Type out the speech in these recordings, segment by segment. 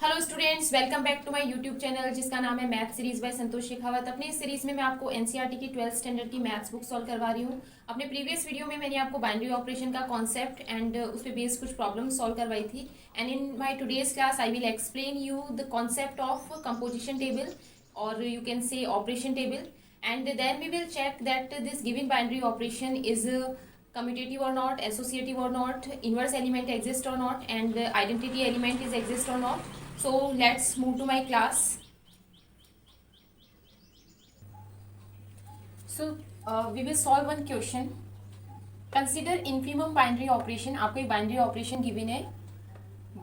Hello students, welcome back to my YouTube channel जिसका नाम है math series by Santosh Shekhawat. अपने इस सीरीज में मैं आपको एनसीईआरटी की 12th स्टैंडर्ड की मैथ्स बुक सॉल्व करवा रही हूँ। अपने प्रीवियस वीडियो में मैंने आपको बाइनरी ऑपरेशन का कॉन्सेप्ट एंड उस पर बेस्ड कुछ प्रॉब्लम सॉल्व करवाई थी। And in my today's class I will explain you the concept of composition table और you can say operation table, and then we will check that this given binary operation is commutative or not, associative or not, inverse element exists or not, and identity element is exist or not. So let's move to my class. So we will solve one question. Consider infimum binary operation. आपको एक binary operation given है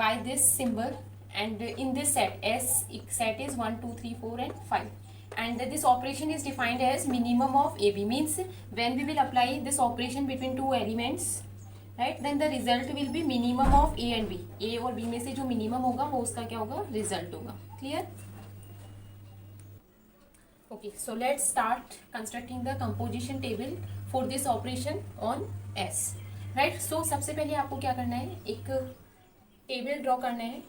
by this symbol and in this set S set is 1 2 3 4 and 5, and this operation is defined as minimum of AB. Means when we will apply this operation between two elements, right, then the result will be minimum of A and B. A और B में से जो minimum होगा वो उसका क्या होगा, result होगा. Clear? Okay, so let's start constructing the composition table for this operation on S. Right, so सबसे पहले आपको क्या करना है, एक टेबल ड्रॉ करना है.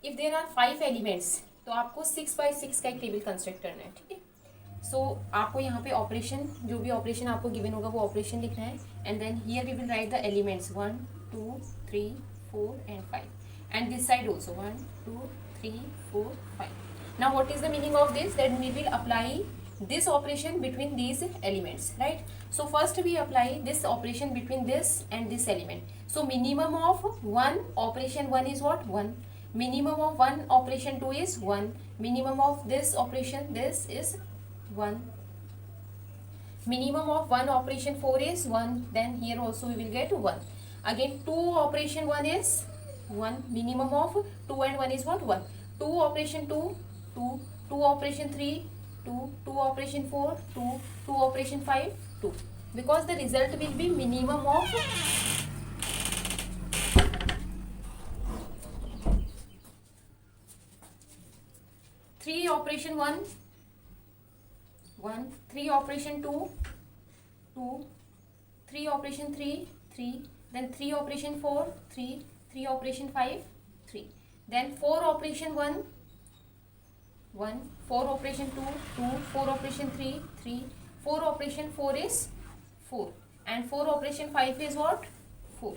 इफ देर आर 5 एलिमेंट्स तो आपको 6 बाई 6 का एक टेबल कंस्ट्रक्ट करना है. ठीक है, सो आपको यहाँ पे ऑपरेशन, जो भी ऑपरेशन आपको गिवन होगा वो ऑपरेशन लिखना है. And then here we will write the elements 1 2 3 4 and 5, and this side also 1 2 3 4 5. Now what is the meaning of this? That we will apply this operation between these elements, right? So first we apply this operation between this and this element. So minimum of one operation 1 is what? 1. Minimum of one operation 2 is 1. Minimum of this operation this is 1. Minimum of one operation 4 is 1. Then here also we will get 1. Again 2 operation 1 is 1. Minimum of 2 and 1 is what? 1. 2 operation 2 2, 2 operation 3 2, 2 operation 4 2, 2 operation 5 2, because the result will be minimum of 3 operation 1 1, 3 operation 2 2, 3 operation 3 3, then 3 operation 4 3, 3 operation 5 3, then 4 operation 1 1, 4 operation 2 2, 4 operation 3 3, 4 operation 4 is 4, and 4 operation 5 is what? 4.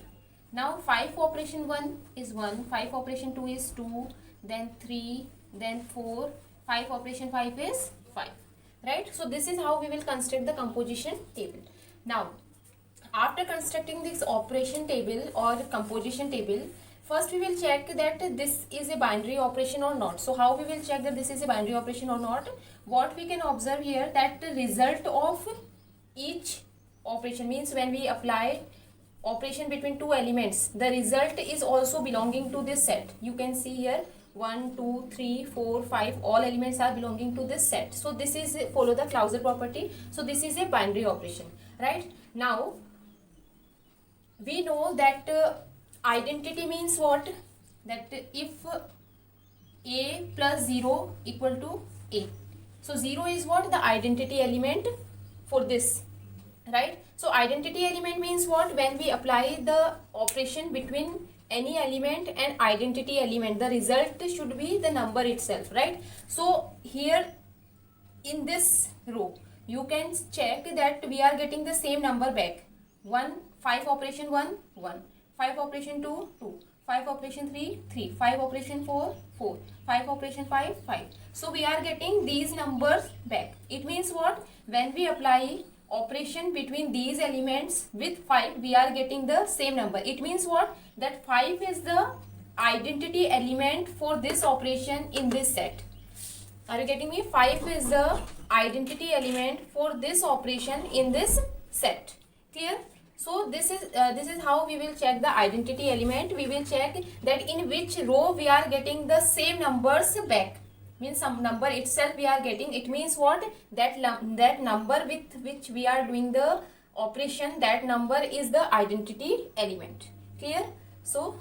Now 5 operation 1 is 1, 5 operation 2 is 2, then 3, then 4, 5 operation 5 is 5, right? So this is how we will construct the composition table. Now after constructing this operation table or composition table, first we will check that this is a binary operation or not. So how we will check that this is a binary operation or not? What we can observe here, that the result of each operation, means when we apply operation between two elements, the result is also belonging to this set. You can see here 1 2 3 4 5, all elements are belonging to this set. So this is follow the Clauser property. So this is a binary operation, right? Now we know that identity means what? That if a plus 0 equal to a, so 0 is what? The identity element for this, right? So identity element means what? When we apply the operation between any element and identity element, the result should be the number itself, right? So here in this row you can check that we are getting the same number back. 1 5 operation 1 1, 5 operation 2 2, 5 operation 3 3, 5 operation 4 4, 5 operation 5 5. So we are getting these numbers back. It means what? When we apply operation between these elements with 5, we are getting the same number. It means what? That 5 is the identity element for this operation in this set. Are you getting me? 5 is the identity element for this operation in this set. Clear? So this is how we will check the identity element. We will check that in which row we are getting the same numbers back. Means some number itself we are getting. It means what? That number with which we are doing the operation, that number is the identity element. Clear? So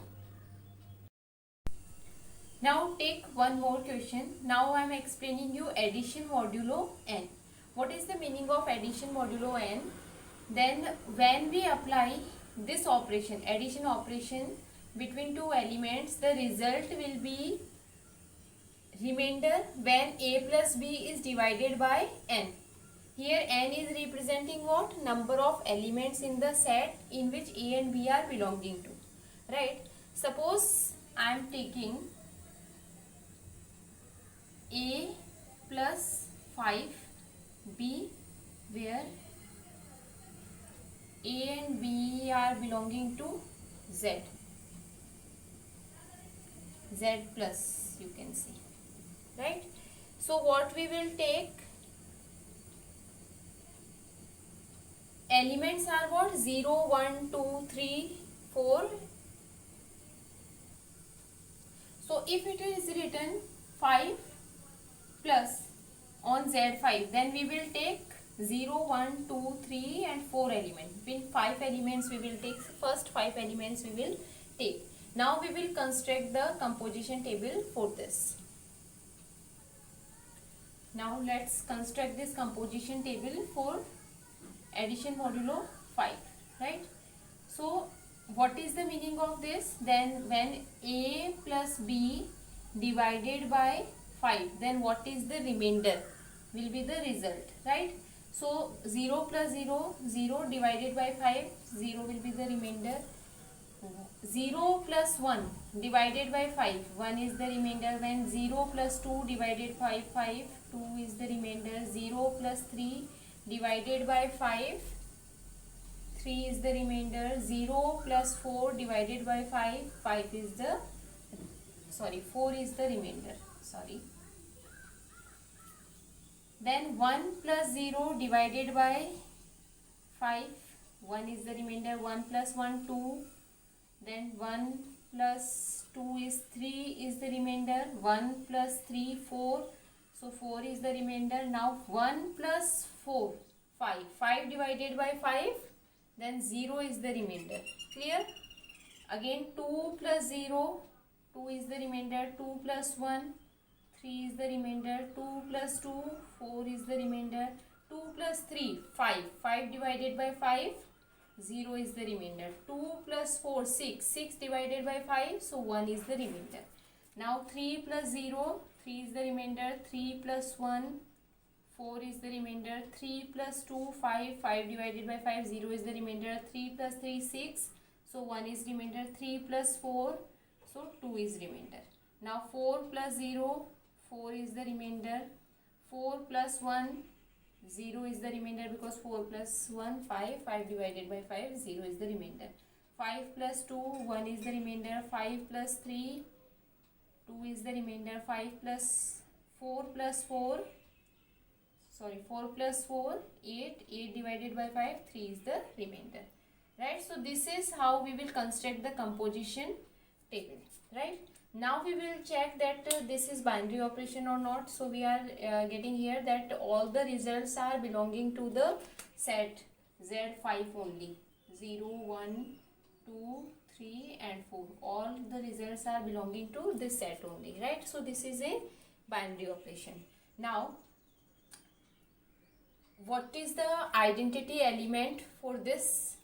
now take one more question. Now I am explaining you addition modulo n. What is the meaning of addition modulo n? Then when we apply this operation, addition operation between two elements, the result will be remainder when a plus b is divided by n. Here n is representing what? Number of elements in the set in which a and b are belonging to. Right? Suppose I am taking a plus 5b, where a and b are belonging to z. Z plus, you can see. Right? So what we will take? Elements are what? 0, 1, 2, 3, 4. So if it is written 5 plus on Z5, then we will take 0, 1, 2, 3 and 4 elements. Between 5 elements we will take, first 5 elements we will take. Now we will construct the composition table for this. Now let's construct this composition table for addition modulo 5, right? So what is the meaning of this? Then when a plus b divided by 5, then what is the remainder will be the result, right? So 0 plus 0, 0 divided by 5, 0 will be the remainder. 0 plus 1 divided by 5, 1 is the remainder. When 0 plus 2 divided by 5, 2 is the remainder. 0 plus 3 divided by 5, 3 is the remainder. 0 plus 4 divided by 5, 4 is the remainder. Then 1 plus 0 divided by 5, 1 is the remainder. 1 plus 1, 2. Then 1 plus 2 is 3 is the remainder. 1 plus 3, 4. So 4 is the remainder. Now 1 plus 4, 5. 5 divided by 5, then 0 is the remainder. Clear? Again 2 plus 0, 2 is the remainder. 2 plus 1, 3 is the remainder. 2 plus 2, 4 is the remainder. 2 plus 3, 5. 5 divided by 5, 0 is the remainder. 2 plus 4, 6. 6 divided by 5, so 1 is the remainder. Now 3 plus 0, 3 is the remainder. 3 plus 1, 4 is the remainder. 3 plus 2, 5. 5 divided by 5, 0 is the remainder. 3 plus 3, 6. So 1 is remainder. 3 plus 4, so 2 is remainder. Now 4 plus 0, 4 is the remainder. 4 plus 1, 0 is the remainder, because 4 plus 1, 5. 5 divided by 5, 0 is the remainder. 5 plus 2, 1 is the remainder. 5 plus 3, 2 is the remainder. 5 plus 4 plus 4, 4 plus 4, 8. 8 divided by 5, 3 is the remainder. Right? So this is how we will construct the composition table. Right? Now we will check that this is binary operation or not. So we are getting here that all the results are belonging to the set Z5 only. 0, 1, 2, 3 and 4. All the results are belonging to this set only. Right? So this is a binary operation. Now what is the identity element for this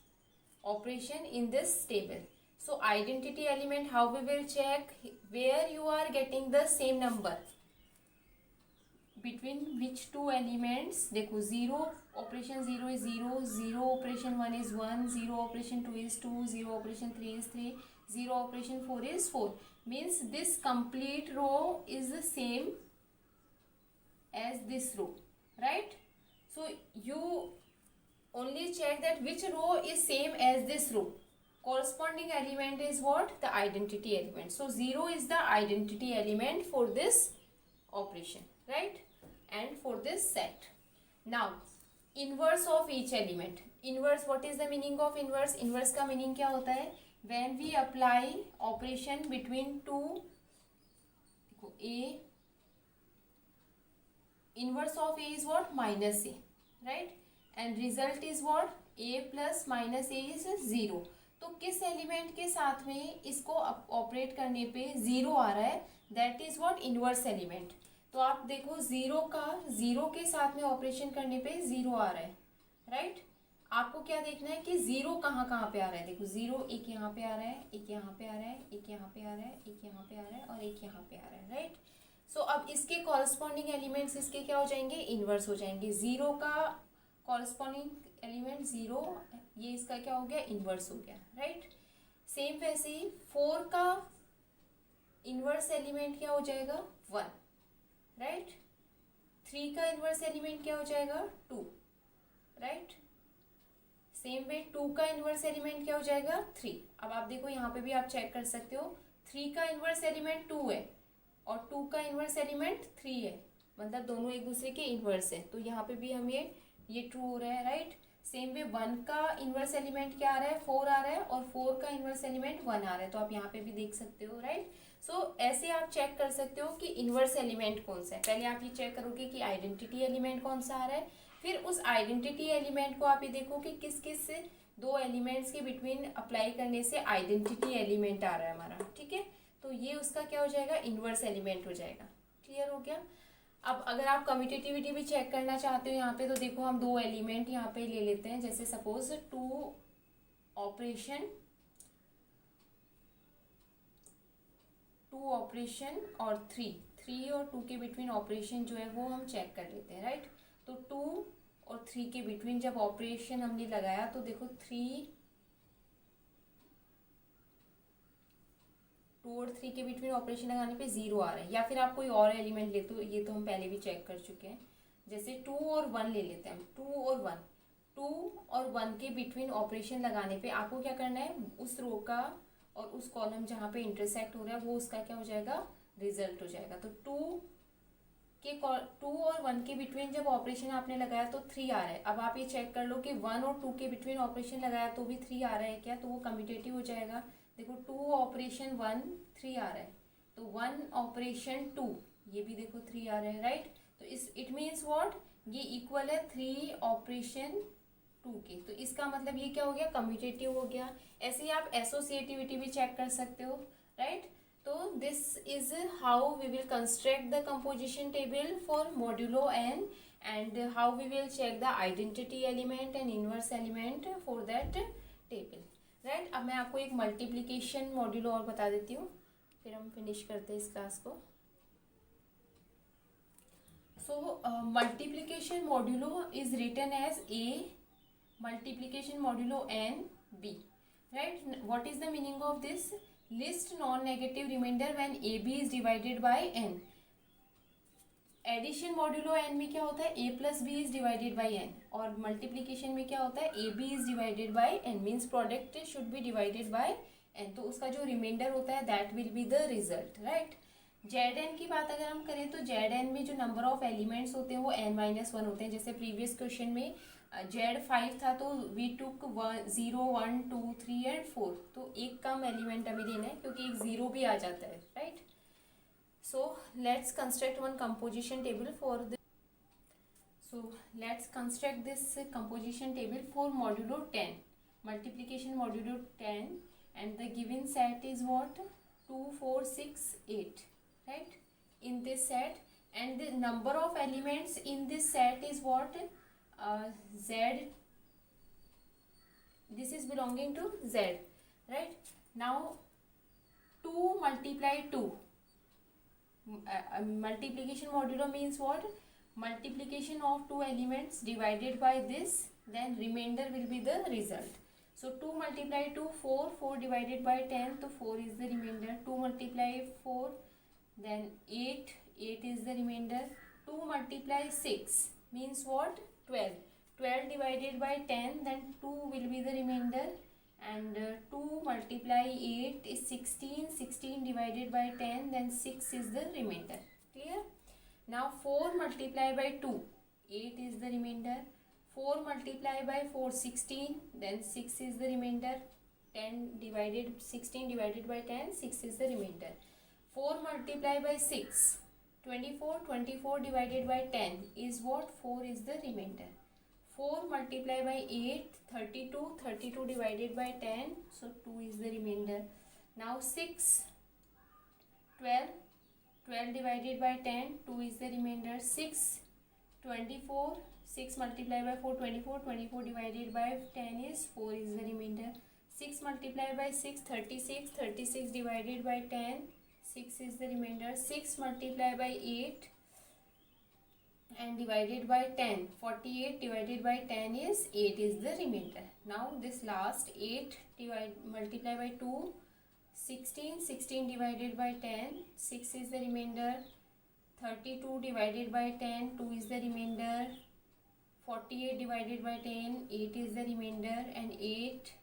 operation in this table? So identity element, how we will check? Where you are getting the same number, between which two elements. देखो 0 operation 0 is 0, 0 operation 1 is 1, 0 operation 2 is 2, 0 operation 3 is 3, 0 operation 4 is 4. Means this complete row is the same as this row, right? So you only check that which row is same as this row. Corresponding element is what? The identity element. So 0 is the identity element for this operation, right? And for this set. Now inverse of each element. Inverse, what is the meaning of inverse? Inverse का meaning क्या होता है? When we apply operation between two, A, inverse of A is what? Minus A, right? And result is what? A plus minus A is 0. तो किस element के साथ में इसको ऑपरेट करने पे 0 आ रहा है? That is what? Inverse element. तो आप देखो 0 के साथ में ऑपरेशन करने पे 0 आ रहा है, राइट? आपको क्या देखना है कि जीरो कहाँ कहाँ पे आ रहा है। देखो जीरो एक यहाँ पे आ रहा है, एक यहाँ पे आ रहा है, एक यहाँ पे आ रहा है, एक यहाँ पे आ रहा है और एक यहाँ पे आ रहा है, राइट। सो अब इसके कॉरस्पॉन्डिंग एलिमेंट्स इसके क्या हो जाएंगे, इन्वर्स हो जाएंगे। जीरो का कॉरस्पॉन्डिंग एलिमेंट जीरो, ये इसका क्या हो गया, इन्वर्स हो गया, राइट। सेम वैसे ही फोर का इन्वर्स एलिमेंट क्या हो जाएगा, वन, राइट। थ्री का इन्वर्स एलिमेंट क्या हो जाएगा, two, right. Same way two का इन्वर्स एलिमेंट क्या हो जाएगा, थ्री। अब आप देखो यहाँ पे भी आप चेक कर सकते हो, थ्री का इन्वर्स एलिमेंट टू है और टू का इन्वर्स एलिमेंट थ्री है, मतलब दोनों एक दूसरे के इन्वर्स है, तो यहाँ पे भी हम ये ट्रू हो रहा है, राइट। सेम वे वन का इन्वर्स एलिमेंट क्या आ रहा है, फोर आ रहा है और फोर का इन्वर्स एलिमेंट वन आ रहा है, तो आप यहाँ पे भी देख सकते हो, राइट। सो ऐसे आप चेक कर सकते हो कि इन्वर्स एलिमेंट कौन सा है। पहले आप ये चेक करोगे कि आइडेंटिटी एलिमेंट कौन सा आ रहा है, फिर उस आइडेंटिटी एलिमेंट को आप ये देखो कि किस किस दो एलिमेंट्स के बिटवीन अप्लाई करने से आइडेंटिटी एलिमेंट आ रहा है हमारा, ठीक है। तो ये उसका क्या हो जाएगा, इन्वर्स एलिमेंट हो जाएगा। क्लियर हो गया। अब अगर आप कम्यूटेटिविटी भी चेक करना चाहते हो यहाँ पे, तो देखो हम दो एलिमेंट यहाँ पे ले लेते हैं, जैसे सपोज टू ऑपरेशन और थ्री और टू के बिटवीन ऑपरेशन जो है वो हम चेक कर लेते हैं, राइट। तो टू और थ्री के बिटवीन जब ऑपरेशन हमने लगाया तो देखो टू और थ्री के बिटवीन ऑपरेशन लगाने पे जीरो आ रहा है, या फिर आप कोई और एलिमेंट ले, तो ये तो हम पहले भी चेक कर चुके हैं। जैसे टू और वन ले लेते हैं हम, टू और वन के बिटवीन ऑपरेशन लगाने पे आपको क्या करना है, उस रो का और उस कॉलम जहाँ पे इंटरसेक्ट हो रहा है वो उसका क्या हो जाएगा, रिजल्ट हो जाएगा। तो टू और वन के बिटवीन जब ऑपरेशन आपने लगाया तो थ्री आ रहा है। अब आप ये चेक कर लो कि वन और टू के बिटवीन ऑपरेशन लगाया तो भी थ्री आ रहा है क्या, तो वो कम्यूटेटिव हो जाएगा। देखो टू ऑपरेशन वन थ्री आ रहा है, तो वन ऑपरेशन टू ये भी देखो थ्री आ रहा है, राइट। तो इट मीन्स व्हाट, ये इक्वल है थ्री ऑपरेशन टू के, तो इसका मतलब ये क्या हो गया, कम्यूटेटिव हो गया। ऐसे ही आप एसोसिएटिविटी भी चेक कर सकते हो, राइट। तो this is how we will construct the composition table for modulo n, and how we will check the identity element and inverse element for that table, right। अब मैं आपको एक मल्टीप्लिकेशन मॉड्यूलो और बता देती हूँ, फिर हम फिनिश करते हैं इस क्लास को। So multiplication modulo is written as a multiplication modulo n b, right। what is the meaning of this, list non-negative remainder when ab is divided by n। Addition modulo n में क्या होता है, a plus b is divided by n, और multiplication में क्या होता है, a b is divided by n, means product should be divided by n, तो उसका जो रिमाइंडर होता है that will be the result, right. Z n की बात अगर हम करें तो जेड एन में जो नंबर ऑफ एलिमेंट्स होते हैं वो n-1 होते हैं। जैसे प्रीवियस क्वेश्चन में जेड 5 था तो वी टुक 0 1 2 3 एंड 4, तो एक कम एलिमेंट हमें लेना है क्योंकि एक जीरो भी आ जाता है, right. So let's construct one composition table for this. So let's construct this composition table for modulo 10, multiplication modulo 10, and the given set is what, 2 4 6 8, right, in this set, and the number of elements in this set is what, z, this is belonging to z, right। now 2 multiply 2, multiplication modulo means what, multiplication of two elements divided by this, then remainder will be the result। so 2 multiply 2 4, 4 divided by 10, so 4 is the remainder। 2 multiply 4, then 8, 8 is the remainder। 2 multiply 6 means what, 12, 12 divided by 10, then 2 will be the remainder, and 2 multiply 8 is 16, 16 divided by 10, then 6 is the remainder, clear। now 4 multiply by 2, 8 is the remainder। 4 multiply by 4 16, then 6 is the remainder। 16 divided by 10, 6 is the remainder। 4 multiply by 6 24, 24 divided by 10 is what, 4 is the remainder। 4 multiply by 8 32, 32 divided by 10, so 2 is the remainder। now 6 12, 12 divided by 10, 2 is the remainder। 6 24, 6 multiplied by 4, 24. 24 divided by 10 is 4 is the remainder. 6 multiplied by 6, 36. 36 divided by 10, 6 is the remainder. 6 multiplied by 8 and divided by 10, 48 divided by 10 is 8 is the remainder. Now this last 8 multiply by 2, 16. 16 divided by 10, 6 is the remainder. 32 divided by 10, 2 is the remainder. 48 divided by 10, 8 is the remainder. And 8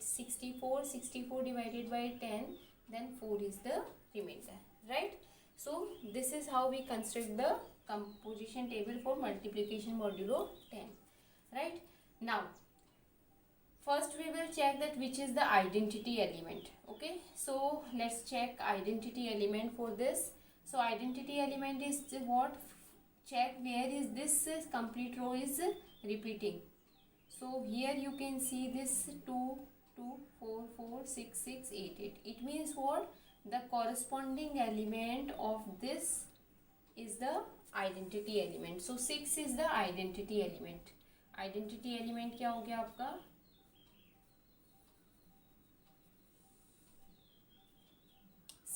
64. 64 divided by 10, then 4 is the remainder, right? So this is how we construct the composition table for multiplication modulo 10, right? Now first we will check that which is the identity element. Okay, so let's check identity element for this. So identity element is what? Check where is this complete row is repeating. So here you can see this 2 2 4 4 6 6 8 8. It means what? The corresponding element of this is the identity element. So 6 is the identity element. Identity element क्या हो गया आपका?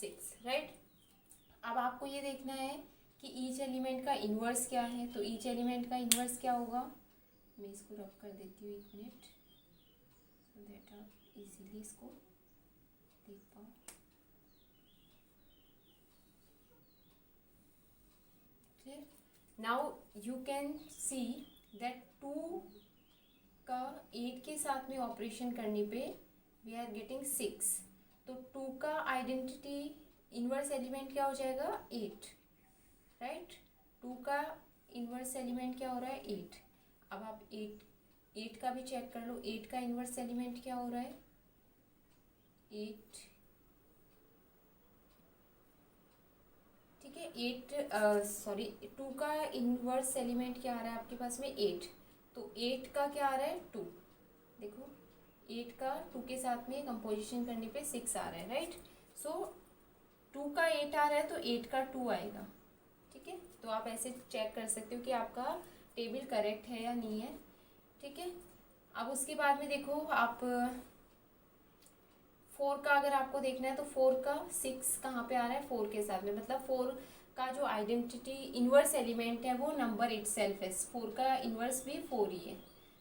6, right? अब आपको ये देखना है कि ईच एलिमेंट का इन्वर्स क्या है. तो ईच एलिमेंट का इन्वर्स क्या होगा? मैं इसको रब कर देती हूँ 1 मिनट, सो दैट आप इजीली इसको देख पाओ. Clear? Now you can see that 2 का 8 के साथ में ऑपरेशन करने पे वी आर गेटिंग 6. तो 2 का आइडेंटिटी इन्वर्स एलिमेंट क्या हो जाएगा? 8, राइट? 2 का इन्वर्स एलिमेंट क्या हो रहा है? 8. अब आप 8 का भी चेक कर लो. 8 का इन्वर्स एलिमेंट क्या हो रहा है? 8. ठीक है, 2 का इन्वर्स एलिमेंट क्या आ रहा है आपके पास में? 8. तो 8 का क्या आ रहा है? 2. देखो 8 का 2 के साथ में कंपोजिशन करने पे 6 आ रहा है, राइट? सो 2 का 8 आ रहा है तो 8 का 2 आएगा. ठीक है, तो आप ऐसे चेक कर सकते हो कि आपका टेबल करेक्ट है या नहीं है. ठीक है, अब उसके बाद में देखो आप 4 का अगर आपको देखना है तो 4 का 6 कहाँ पे आ रहा है? 4 के साथ में. मतलब 4 का जो आइडेंटिटी इन्वर्स एलिमेंट है वो नंबर इटसेल्फ है. 4 का इन्वर्स भी 4 ही है,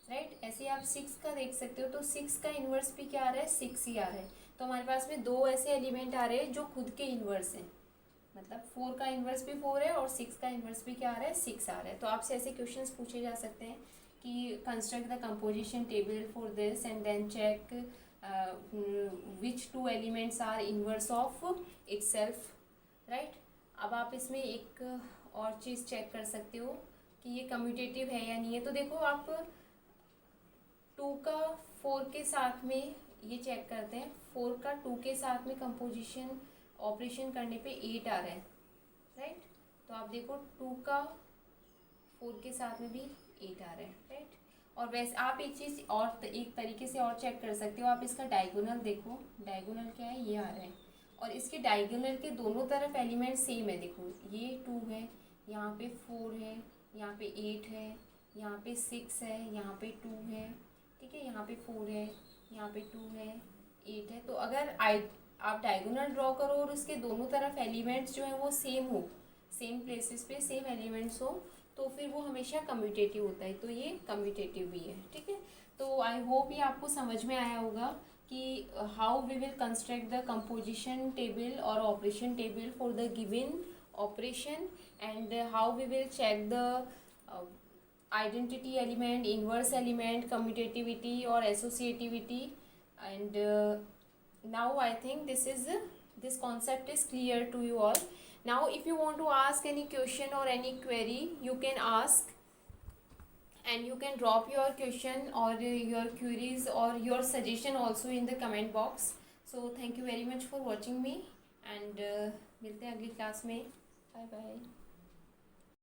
राइट? ऐसे आप 6 का देख सकते हो. तो 6 का इन्वर्स भी क्या आ रहा है? 6 ही आ रहा है. तो हमारे पास में 2 ऐसे एलिमेंट आ रहे हैं जो खुद के इन्वर्स हैं. मतलब 4 का इन्वर्स भी 4 है और 6 का इन्वर्स भी क्या आ रहा है? 6 आ रहा है. तो आपसे ऐसे क्वेश्चंस पूछे जा सकते हैं कि construct the composition table for this and then check which 2 elements are inverse of itself, right? अब आप इसमें एक और चीज़ चेक कर सकते हो कि ये कम्यूटेटिव है या नहीं है. तो देखो आप 2 का 4 के साथ में ये चेक करते हैं. 4 का 2 के साथ में कंपोजिशन ऑपरेशन करने पे 8 आ रहा है, राइट? तो आप देखो 2 का 4 के साथ में भी 8 आ रहा है, राइट? और वैसे आप एक चीज़ और एक तरीके से और चेक कर सकते हो. आप इसका डायगोनल देखो. डायगोनल क्या है? ये आ रहा है. और इसके डायगोनल के दोनों तरफ एलिमेंट सेम है. देखो ये 2 है, यहाँ पे 4 है, यहाँ पे 8 है, यहाँ पे 6 है, यहाँ पे 2 है. ठीक है, यहाँ पे 4 है, यहाँ पे 2 है, 8 है. तो अगर आप डायगोनल ड्रॉ करो और उसके दोनों तरफ एलिमेंट्स जो है वो सेम हो, सेम प्लेसेस पे सेम एलिमेंट्स हो, तो फिर वो हमेशा कम्यूटेटिव होता है. तो ये कम्यूटेटिव भी है. ठीक है, तो आई होप ये आपको समझ में आया होगा कि how we will construct the composition table और operation table for the given operation and how we will check the identity element, inverse element, commutativity or associativity. And now I think this concept is clear to you all. Now if you want to ask any question or any query, you can ask and you can drop your question or your queries or your suggestion also in the comment box. So thank you very much for watching me and मिलते हैं अगली class में. Bye bye.